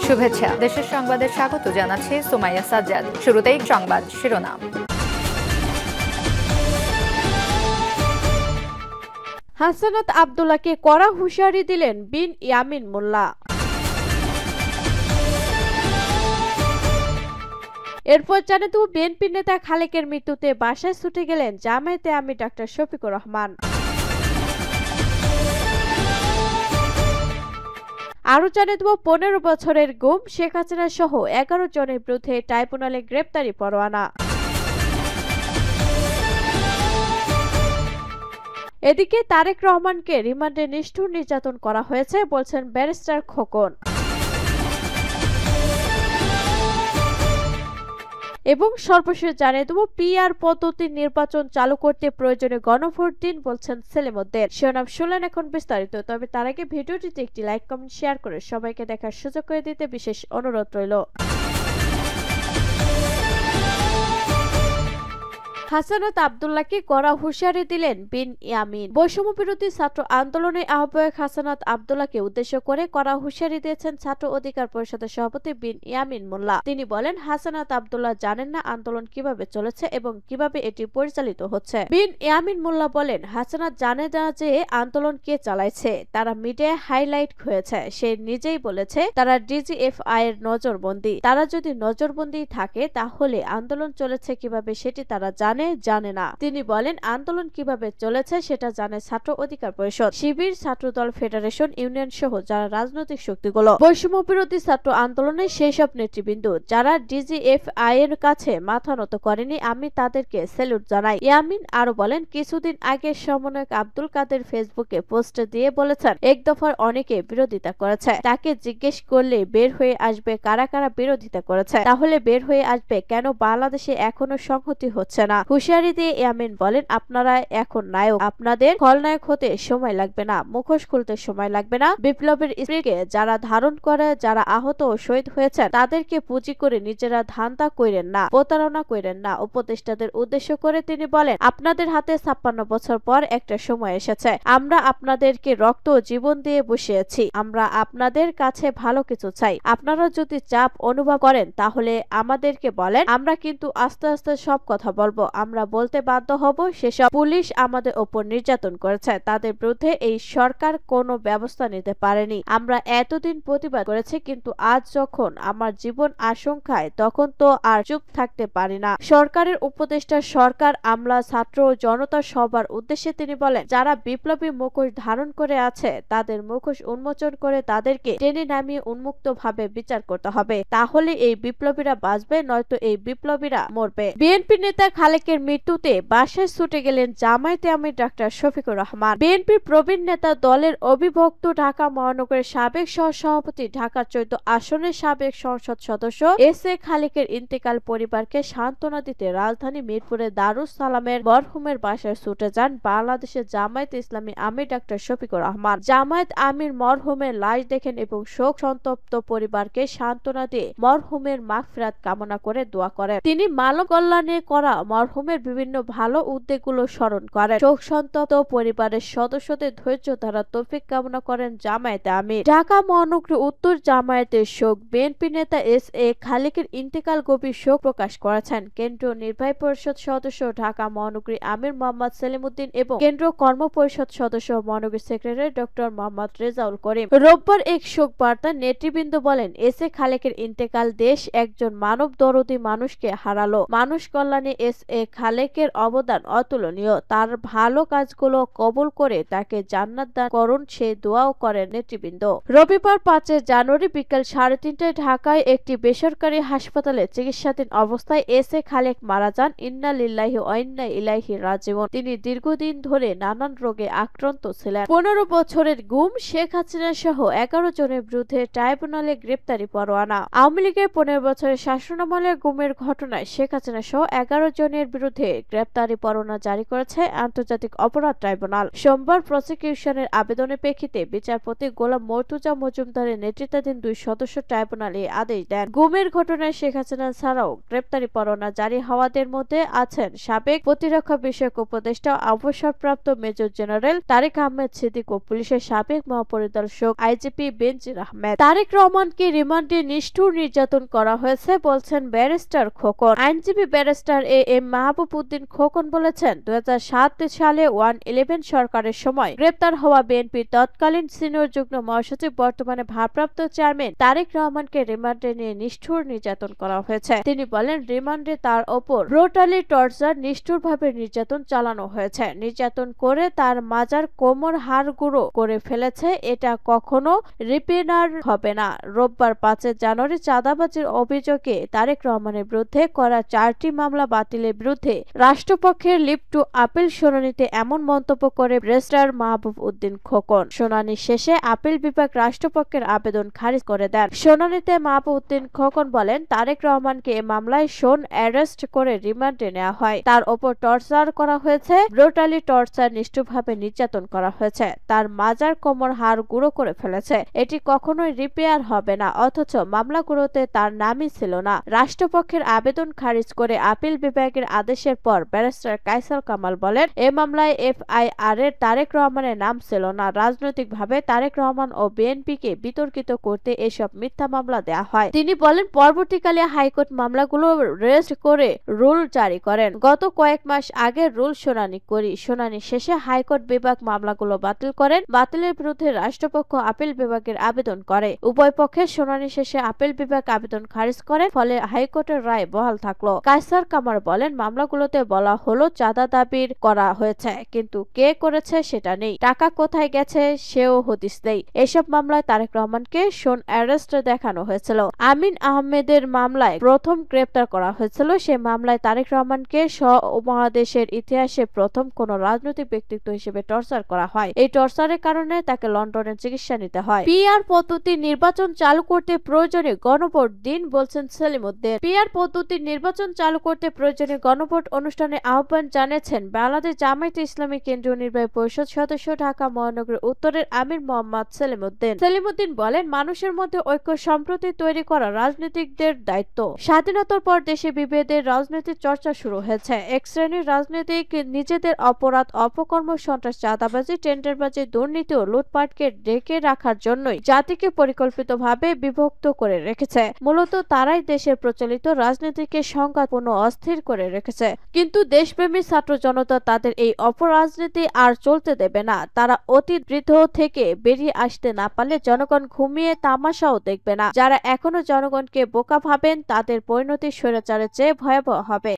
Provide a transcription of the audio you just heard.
শুভেচ্ছা। দেশের সংবাদে স্বাগত জানাচ্ছি সুমাইয়া সাজ্জাদ। শুরুতেই সংবাদ শিরোনাম। হাসানাত আব্দুল্লাহকে কড়া হুঁশিয়ারি দিলেন বিন ইয়ামিন মোল্লা। এরপর জানিয়ে দেব, বিএনপি নেতা খালেকের মৃত্যুতে বাসায় ছুটে গেলেন জামায়াতে আমির ডাক্তার শফিকুর রহমান। আরো জানিয়ে দেব, 15 বছরের গুম শেখ হাসিনা সহ 11 জনের বিরুদ্ধে ট্রাইব্যুনালে গ্রেপ্তারি পরোয়ানা। এদিকে তারেক রহমানকে রিমান্ডে নিষ্ঠুর নির্যাতন করা হয়েছে বলছেন ব্যারিস্টার খোকন। এবং সর্বশেষ জানিয়ে দেব, পিআর পদ্ধতির নির্বাচন চালু করতে প্রয়োজনে গণভোট দিন বলছেন সেলিমউদ্দিন। শিরোনাম শুনলেন, এখন বিস্তারিত। তবে তার আগে ভিডিওটিতে একটি লাইক, কমেন্ট, শেয়ার করে সবাইকে দেখার সুযোগ করে দিতে বিশেষ অনুরোধ রইল। হাসানাত আব্দুল্লাহকে কড়া হুঁশিয়ারি দিলেন বিন ইয়ামিন। বৈষম্য বিরোধী ছাত্র আন্দোলনের আহ্বায়ক হাসানাত আব্দুল্লাহকে উদ্দেশ্য করে কড়া হুঁশিয়ারি দিয়েছেন ছাত্র অধিকার পরিষদের সভাপতি বিন ইয়ামিন মোল্লা। তিনি বলেন, হাসানাত আব্দুল্লাহ জানেন না আন্দোলন কিভাবে চলেছে এবং কিভাবে এটি পরিচালিত হচ্ছে। বিন ইয়ামিন মোল্লা বলেন, হাসানাত জানে না যে আন্দোলন কে চালাইছে। তারা মিডিয়ায় হাইলাইট হয়েছে। সে নিজেই বলেছে তারা ডিজিএফআই এর নজরবন্দি। তারা যদি নজরবন্দি থাকে তাহলে আন্দোলন চলেছে কিভাবে সেটি তারা জানে না। তিনি বলেন, আন্দোলন কিভাবে চলেছে সেটা জানে ছাত্র অধিকার পরিষদ, শিবির, ছাত্রদল, ফেডারেশন, ইউনিয়ন সহ যারা রাজনৈতিক শক্তিগুলো। বৈষম্য বিরোধী ছাত্র আন্দোলনের সেই সব নেতৃবৃন্দ যারা ডিজিএফআই এর কাছে মাথা নত করেনি, আমি তাদেরকে স্যালুট জানাই। ইয়ামিন আরো বলেন, কিছুদিন আগে সমন্বয়ক আব্দুল কাদের ফেসবুকে পোস্ট দিয়ে বলেছেন এক দফার অনেকে বিরোধিতা করেছে। তাকে জিজ্ঞেস করলে বের হয়ে আসবে কারা কারা বিরোধিতা করেছে। তাহলে বের হয়ে আসবে কেন বাংলাদেশে এখনো সংহতি হচ্ছে না। হুঁশিয়ারি দিয়ে ইয়ামিন বলেন, আপনারা এখন নায়ক, আপনাদের খলনায়ক হতে সময় লাগবে না, মুখোশ খুলতে সময় লাগবে না। বিপ্লবের স্পিরিটকে যারা ধারণ করে, যারা আহত ও শহীদ হয়েছেন তাদেরকে পুঁজি করে নিজেরা ধান্দা কইরেন না, প্রতারণা কইরেন না। উপদেষ্টাদের উদ্দেশ্য করে তিনি বলেন, আপনাদের হাতে 56 বছর পর একটা সময় এসেছে। আমরা আপনাদেরকে রক্ত ও জীবন দিয়ে বসিয়েছি। আমরা আপনাদের কাছে ভালো কিছু চাই। আপনারা যদি চাপ অনুভব করেন তাহলে আমাদেরকে বলেন, আমরা কিন্তু আস্তে আস্তে সব কথা বলবো। আমরা বলতে বাধ্য হব সেসব পুলিশ আমাদের ওপর নির্যাতন করেছে, তাদের বিরুদ্ধে এই সরকার কোনো ব্যবস্থা নিতে পারেনি। আমরা এতদিন প্রতিবাদ করেছি, কিন্তু আজ যখন আমার জীবন আশঙ্কায় তখন তো আর চুপ থাকতে পারি না। সরকারের উপদেষ্টা, সরকার, আমলা, ছাত্র ও জনতা সবার উদ্দেশ্যে তিনি বলেন, যারা বিপ্লবী মুখোশ ধারণ করে আছে তাদের মুখোশ উন্মোচন করে তাদেরকে টেনে নামিয়ে উন্মুক্ত ভাবে বিচার করতে হবে। তাহলে এই বিপ্লবীরা বাঁচবে, নয়তো এই বিপ্লবীরা মরবে। বিএনপি নেতা খালেকের মৃত্যুতে বাসায় ছুটে গেলেন জামায়াতে আমির ডাক্তার শফিকুর রহমান। বিএনপির প্রবীণ নেতা, দলের অবিভক্ত ঢাকা মহানগরের সাবেক সহসভাপতি, ঢাকা 14 আসনের সাবেক সংসদ সদস্য এস এ খালেকের ইন্তেকাল পরিবারকে সান্ত্বনা দিতে রাজধানী মিরপুরের দারুস সালামের মরহুমের বাসায় ছুটে যান বাংলাদেশের জামায়াত ইসলামী আমির ডাক্তার শফিকুর রহমান। জামায়াত আমির মরহুমের লাশ দেখেন এবং শোক সন্তপ্ত পরিবারকে সান্ত্বনা দিয়ে মরহুমের মাগফিরাত কামনা করে দোয়া করেন। তিনি মানব কল্যাণে করা মরহুমের বিভিন্ন ভালো উদ্যোগগুলো স্মরণ করেন। শোক সন্তপ্ত পরিবারের সদস্যদের ধৈর্য ধারা তৌফিক কামনা করেন জামায়াতে আমির। ঢাকা মহানগরী উত্তর জামায়াতের শোক। বিএনপি নেতা এস এ খালেকের ইন্তেকাল গভীর শোক প্রকাশ করেছেন কেন্দ্রীয় নির্বাহী পরিষদ সদস্য ঢাকা মহানগরী আমির মোহাম্মদ সেলিমউদ্দিন এবং কেন্দ্রীয় কর্ম পরিষদ সদস্য মহানগরী সেক্রেটারি ডক্টর মোহাম্মদ রেজাউল করিম। রোববার এক শোক বার্তা নেতৃবৃন্দ বলেন, এস এ খালেকের ইন্তেকাল দেশ একজন মানব দরদী মানুষকে হারালো। মানুষ কল্যাণে এস এ খালেকের অবদান অতুলনীয়। তার ভালো কাজগুলো কবুল করে তাকে জান্নাত দান করুন সে দোয়াও করেন নেতৃবৃন্দ। রবিবার 5 জানুয়ারি বিকেল 3:30টায় ঢাকায় একটি বেসরকারি হাসপাতালে চিকিৎসাধীন অবস্থায় এস এ খালেক মারা যান। ইন্না লিল্লাহি ওয়া ইন্না ইলাইহি রাজিউন। তিনি দীর্ঘদিন ধরে নানান রোগে আক্রান্ত ছিলেন। 15 বছরের গুম শেখ হাসিনা সহ 11 জনের বিরুদ্ধে ট্রাইব্যুনালে গ্রেপ্তারি পরোয়ানা। আওয়ামী লীগের 15 বছরের শাসনামলে গুমের ঘটনায় শেখ হাসিনা সহ 11 জনের বিরুদ্ধে গ্রেপ্তারি পরোয়ানা জারি করেছে আন্তর্জাতিক অপরাধ ট্রাইব্যুনাল। সোমবার প্রসিকিউশনের আবেদনের প্রেক্ষিতে বিচারপতি গোলাম মর্তুজা মজুমদারের নেতৃত্বাধীন 2 সদস্য ট্রাইব্যুনাল এই আদেশ দেন। গুমের ঘটনায় শেখ হাসিনা ছাড়াও গ্রেপ্তারি পরোয়ানা জারি হওয়াদের মধ্যে আছেন সাবেক প্রতিরক্ষা বিষয়ক উপদেষ্টা অবসরপ্রাপ্ত মেজর জেনারেল তারেক আহমেদ সিদ্দিক ও পুলিশের সাবেক মহাপরিদর্শক আইজিপি বেনজির আহমেদ। তারেক রহমানকে রিমান্ডে নিষ্ঠুর নির্যাতন করা হয়েছে বলছেন ব্যারিস্টার খোকন। আইনজীবী ব্যারিস্টার এম মাহবুব উদ্দিন খোকন বলেছেন, 2007 সালে 111 সরকারের সময় গ্রেপ্তার হওয়া বিএনপির তৎকালীন সিনিয়র যুগ্ম মহাসচিব বর্তমানে ভারপ্রাপ্ত চেয়ারম্যান তারেক রহমানকে রিমান্ডে নিয়ে নিষ্ঠুর নির্যাতন করা হয়েছে। তিনি বলেন, রিমান্ডে তার ওপর ব্রুটালি টর্চার নিষ্ঠুরভাবে নির্যাতন চালানো হয়েছে। নির্যাতন করে তার মাজার কোমর হাড় গুঁড়ো করে ফেলেছে। এটা কখনো রিপেয়ার হবে না। রোববার 5 জানুয়ারি চাঁদাবাজির অভিযোগে তারেক রহমানের বিরুদ্ধে করা 4টি মামলা বাতিলের বিরুদ্ধে রাষ্ট্রপক্ষের লিভ টু আপিল শুনানিতে এমন মন্তব্য করে ব্যারিস্টার মাহবুব উদ্দিন খোকন। শুনানি শেষে আপিল বিভাগ রাষ্ট্রপক্ষের আবেদন খারিজ করে দেন। শুনানিতে মাহবুব উদ্দিন খোকন বলেন, তারেক রহমানকে এ মামলায় শোন অ্যারেস্ট করে রিমান্ডে নেওয়া হয়। তার ওপর টর্চার করা হয়েছে, ব্রুটালি টর্চার, নিষ্ঠুরভাবে নির্যাতন করা হয়েছে। তার মাজার কোমর হাড় গুঁড়ো করে ফেলেছে। এটি কখনোই রিপেয়ার হবে না। অথচ মামলাগুলোতে তার নামই ছিল না। রাষ্ট্রপক্ষের আবেদন খারিজ করে আপিল বিভাগের আদেশের পর ব্যারিস্টার কায়সার কামাল বলেন, এ মামলায় এফআইআর এর তারেক রহমানের নাম ছিল না। রাজনৈতিকভাবে তারেক রহমান ও বিএনপিকে বিতর্কিত করতে এসব মিথ্যা মামলা দেয়া হয়। তিনি বলেন, পরবর্তীকালে হাইকোর্ট মামলাগুলো রেস্ট করে রুল জারি করেন। গত কয়েক মাস আগে রুল শুনানি করি। শুনানি শেষে হাইকোর্ট বিভাগ মামলাগুলো বাতিল করেন। বাতিলের বিরুদ্ধে রাষ্ট্রপক্ষ আপিল বিভাগের আবেদন করে। উভয় পক্ষের শুনানি শেষে আপিল বিভাগ আবেদন খারিজ করেন। ফলে হাইকোর্টের রায় বহাল থাকলো। কায়সার কামার বলেন, মামলাগুলোতে বলা হলো চাঁদা দাবির করা হয়েছে, কিন্তু কে করেছে সেটা নেই। টাকা কোথায় গেছে সেও হদিস নেই। এসব মামলায় তারেক রহমানকে শোন অ্যারেস্ট দেখানো হয়েছিল। আমিন আহমেদের মামলায় প্রথম গ্রেপ্তার করা হয়েছিল। সে মামলায় তারেক রহমানকে উপমহাদেশের ইতিহাসে প্রথম কোন রাজনৈতিক ব্যক্তিত্ব হিসেবে টর্চার করা হয়। এই টর্চারের কারণে তাকে লন্ডনে চিকিৎসা নিতে হয়। পিআর পদ্ধতি নির্বাচন চালু করতে প্রয়োজনে গণভোট দিন বলছেন সেলিম উদ্দিন। পিআর পদ্ধতির নির্বাচন চালু করতে প্রয়োজনে গণভোট অনুষ্ঠানে আহ্বান জানিয়েছেন বাংলাদেশ জামায়াতে ইসলামী কেন্দ্রীয় নির্বাহী পরিষদ সদস্য, ঢাকা মহানগর উত্তরের আমির মোহাম্মদ সেলিম উদ্দিন। সেলিম উদ্দিন বলেন, মানুষের মধ্যে ঐক্য সম্প্রতি তৈরি করা রাজনীতিকদের দায়িত্ব। স্বাধীনতার পর দেশে বিভেদের রাজনীতির চর্চা শুরু হয়েছে। এক শ্রেণীর রাজনীতিক নিজেদের অপরাধ, অপকর্ম, সন্ত্রাস, চাঁদাবাজি, টেন্ডারবাজি, দুর্নীতি ও লুটপাটকে ঢেকে রাখার জন্যই জাতিকে পরিকল্পিতভাবে বিভক্ত করে রেখেছে। মূলত তারাই দেশের প্রচলিত রাজনীতিকে সংঘাতপূর্ণ, অস্থির করে রেখেছে। কিন্তু দেশপ্রেমী ছাত্র জনতা তাদের এই অপরাজনীতি আর চলতে দেবে না। তারা অতীত বৃদ্ধ থেকে বেরিয়ে আসতে না পারলে জনগণ ঘুমিয়ে তামাশাও দেখবে না। যারা এখনো জনগণকে বোকা ভাবেন তাদের পরিণতি স্বৈরাচারের চেয়ে ভয়াবহ হবে।